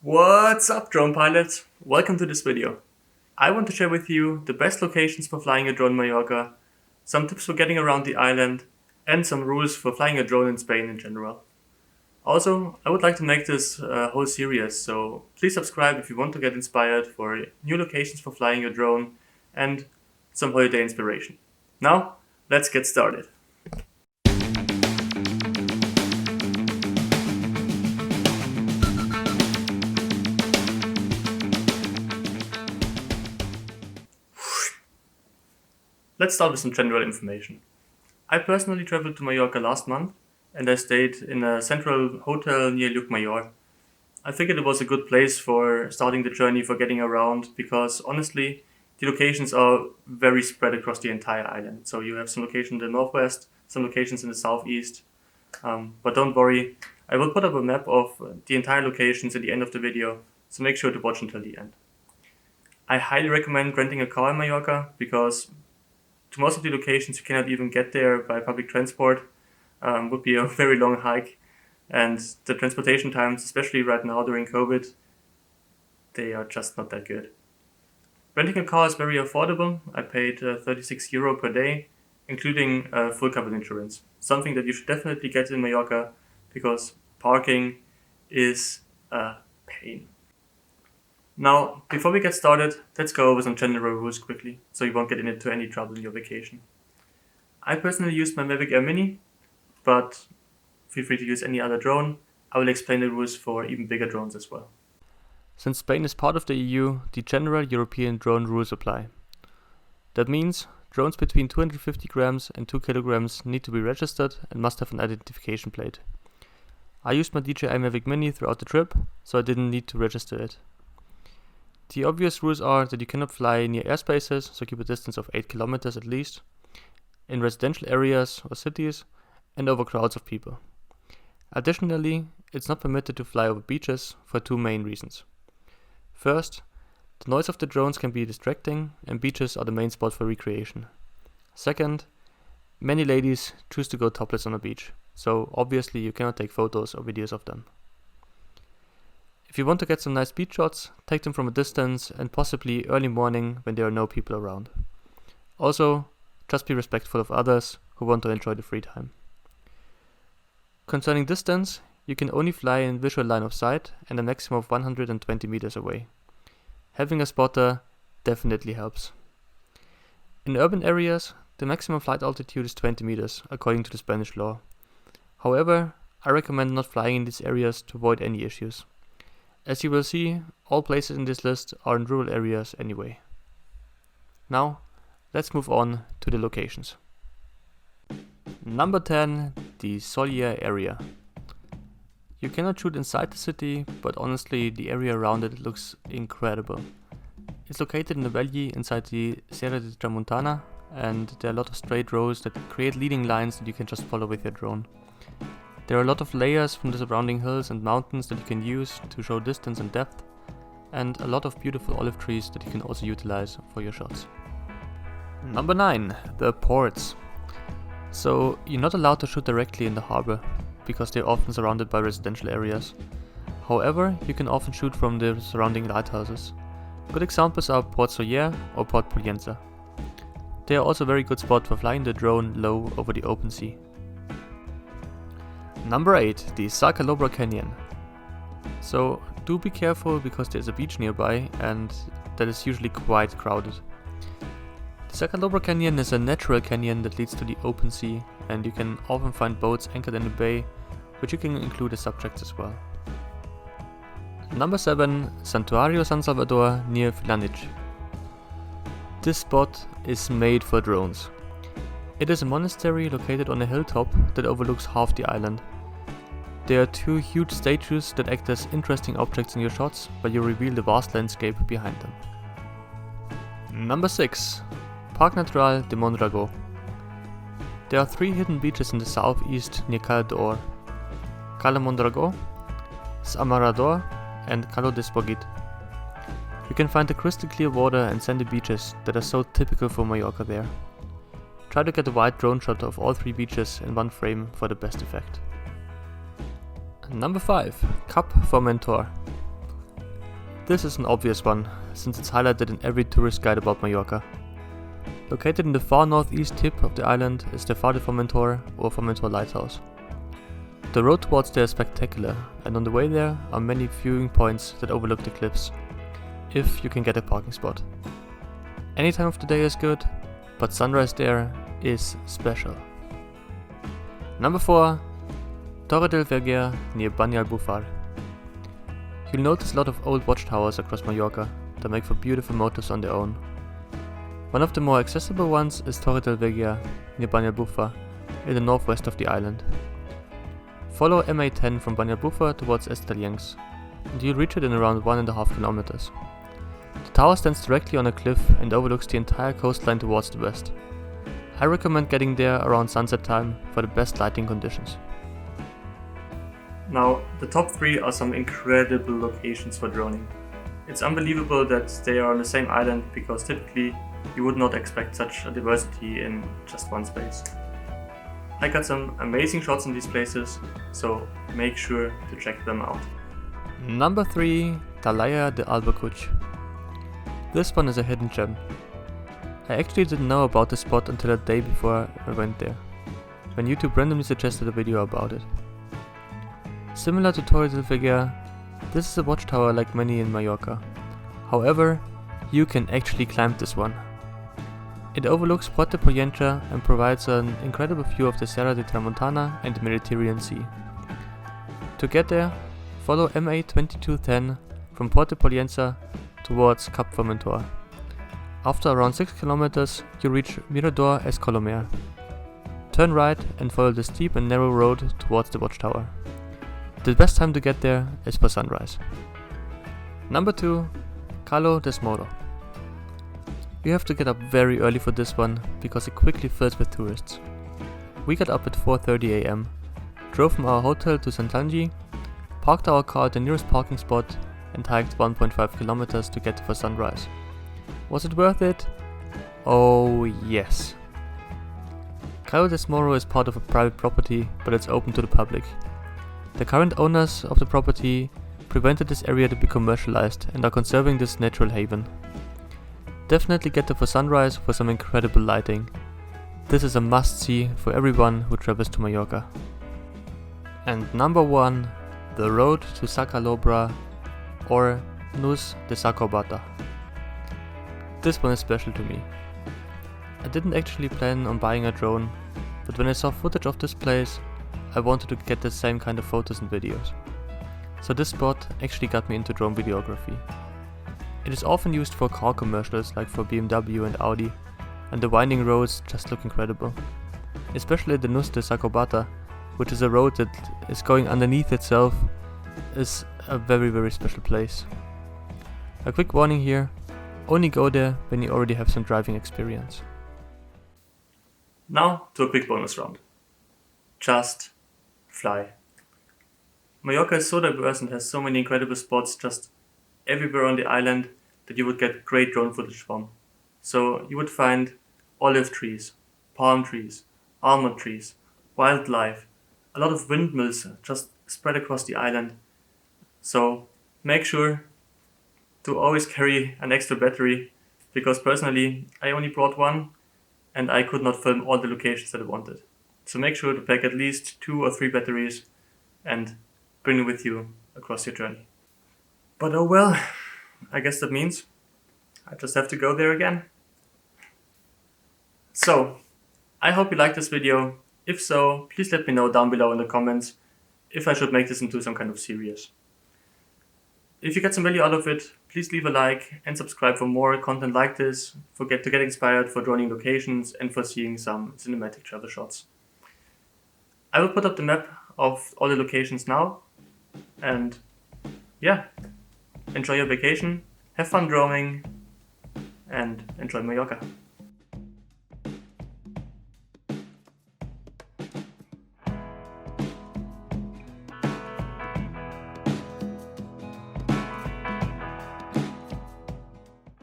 What's up, drone pilots? Welcome to this video. I want to share with you the best locations for flying a drone in Mallorca, some tips for getting around the island, and some rules for flying a drone in Spain in general. Also, I would like to make this a whole series, so please subscribe if you want to get inspired for new locations for flying a drone and some holiday inspiration. Now, let's get started. Let's start with some general information. I personally traveled to Mallorca last month and I stayed in a central hotel near Llucmajor. I figured it was a good place for starting the journey for getting around because honestly, the locations are very spread across the entire island. So you have some locations in the northwest, some locations in the southeast. But don't worry, I will put up a map of the entire locations at the end of the video, so make sure to watch until the end. I highly recommend renting a car in Mallorca because to most of the locations you cannot even get there by public transport. Would be a very long hike, and the transportation times, especially right now during COVID, they are just not that good. Renting a car is very affordable. I paid €36 per day, including full covered insurance. Something that you should definitely get in Mallorca because parking is a pain. Now, before we get started, let's go over some general rules quickly, so you won't get into any trouble in your vacation. I personally used my Mavic Air Mini, but feel free to use any other drone. I will explain the rules for even bigger drones as well. Since Spain is part of the EU, the general European drone rules apply. That means drones between 250 grams and 2 kilograms need to be registered and must have an identification plate. I used my DJI Mavic Mini throughout the trip, so I didn't need to register it. The obvious rules are that you cannot fly near airspaces, so keep a distance of 8 kilometers at least, in residential areas or cities, and over crowds of people. Additionally, it's not permitted to fly over beaches for two main reasons. First, the noise of the drones can be distracting, and beaches are the main spot for recreation. Second, many ladies choose to go topless on a beach, so obviously you cannot take photos or videos of them. If you want to get some nice beach shots, take them from a distance and possibly early morning when there are no people around. Also, just be respectful of others who want to enjoy the free time. Concerning distance, you can only fly in visual line of sight and a maximum of 120 meters away. Having a spotter definitely helps. In urban areas, the maximum flight altitude is 20 meters according to the Spanish law. However, I recommend not flying in these areas to avoid any issues. As you will see, all places in this list are in rural areas anyway. Now, let's move on to the locations. Number 10, the Sóller Area. You cannot shoot inside the city, but honestly the area around it looks incredible. It's located in a valley inside the Sierra de Tramuntana, and there are a lot of straight roads that create leading lines that you can just follow with your drone. There are a lot of layers from the surrounding hills and mountains that you can use to show distance and depth, and a lot of beautiful olive trees that you can also utilize for your shots. Number 9, the ports. So you're not allowed to shoot directly in the harbor, because they're often surrounded by residential areas. However, you can often shoot from the surrounding lighthouses. Good examples are Port Sóller or Port Pollenca. They are also a very good spot for flying the drone low over the open sea. Number 8, the Calobra Canyon. So do be careful because there's a beach nearby and that is usually quite crowded. The Calobra Canyon is a natural canyon that leads to the open sea, and you can often find boats anchored in the bay, which you can include as subjects as well. Number 7, Santuario San Salvador near Formentor. This spot is made for drones. It is a monastery located on a hilltop that overlooks half the island. There are two huge statues that act as interesting objects in your shots, but you reveal the vast landscape behind them. Number 6, Parc Natural de Mondragó. There are 3 hidden beaches in the southeast near Caló, Mondragó, Samarador, and Caló de. You can find the crystal clear water and sandy beaches that are so typical for Mallorca there. Try to get a wide drone shot of all 3 beaches in one frame for the best effect. Number 5, Formentor. This is an obvious one, since it's highlighted in every tourist guide about Mallorca. Located in the far northeast tip of the island is the Formentor or Formentor Lighthouse. The road towards there is spectacular, and on the way there are many viewing points that overlook the cliffs, if you can get a parking spot. Any time of the day is good, but sunrise there is special. Number 4. Torre del Verger near Banyalbufar. You'll notice a lot of old watchtowers across Mallorca that make for beautiful motifs on their own. One of the more accessible ones is Torre del Verger near Banyalbufar in the northwest of the island. Follow MA10 from Banyalbufar towards Estaliencs, and you'll reach it in around 1.5 kilometers. The tower stands directly on a cliff and overlooks the entire coastline towards the west. I recommend getting there around sunset time for the best lighting conditions. Now, the top 3 are some incredible locations for droning. It's unbelievable that they are on the same island because typically you would not expect such a diversity in just one space. I got some amazing shots in these places, so make sure to check them out. Number 3. Talaia de albercutx. This one is a hidden gem. I actually didn't know about this spot until a day before I went there, when YouTube randomly suggested a video about it. Similar to Torre del Verger, this is a watchtower like many in Mallorca. However, you can actually climb this one. It overlooks Pollenca and provides an incredible view of the Serra de Tramontana and the Mediterranean Sea. To get there, follow MA2210 from Pollenca towards Cap Formentor. After around 6 kilometers, you reach Mirador es Colomer. Turn right and follow the steep and narrow road towards the watchtower. The best time to get there is for sunrise. Number 2. Caló des Moro. You have to get up very early for this one because it quickly fills with tourists. We got up at 4:30 am, drove from our hotel to Sant, parked our car at the nearest parking spot and hiked 1.5 kilometers to get for sunrise. Was it worth it? Oh yes. Caló des Moro is part of a private property, but it's open to the public. The current owners of the property prevented this area to be commercialized and are conserving this natural haven. Definitely get there for sunrise for some incredible lighting. This is a must-see for everyone who travels to Mallorca. And number 1, the road to Sa Calobra or Nus de Sa Corbata. This one is special to me. I didn't actually plan on buying a drone, but when I saw footage of this place, I wanted to get the same kind of photos and videos. So this spot actually got me into drone videography. It is often used for car commercials like for BMW and Audi, and the winding roads just look incredible. Especially the Nus de Sa Corbata, which is a road that is going underneath itself, is a very special place. A quick warning here, only go there when you already have some driving experience. Now to a quick bonus round. Just fly. Mallorca is so diverse and has so many incredible spots just everywhere on the island that you would get great drone footage from. So you would find olive trees, palm trees, almond trees, wildlife, a lot of windmills just spread across the island. So make sure to always carry an extra battery, because personally I only brought one and I could not film all the locations that I wanted. So make sure to pack at least 2 or 3 batteries and bring them with you across your journey. But oh well, I guess that means I just have to go there again. So, I hope you liked this video. If so, please let me know down below in the comments if I should make this into some kind of series. If you get some value out of it, please leave a like and subscribe for more content like this, to get inspired for droning locations and for seeing some cinematic travel shots. I will put up the map of all the locations now, and yeah, enjoy your vacation, have fun droning, and enjoy Mallorca.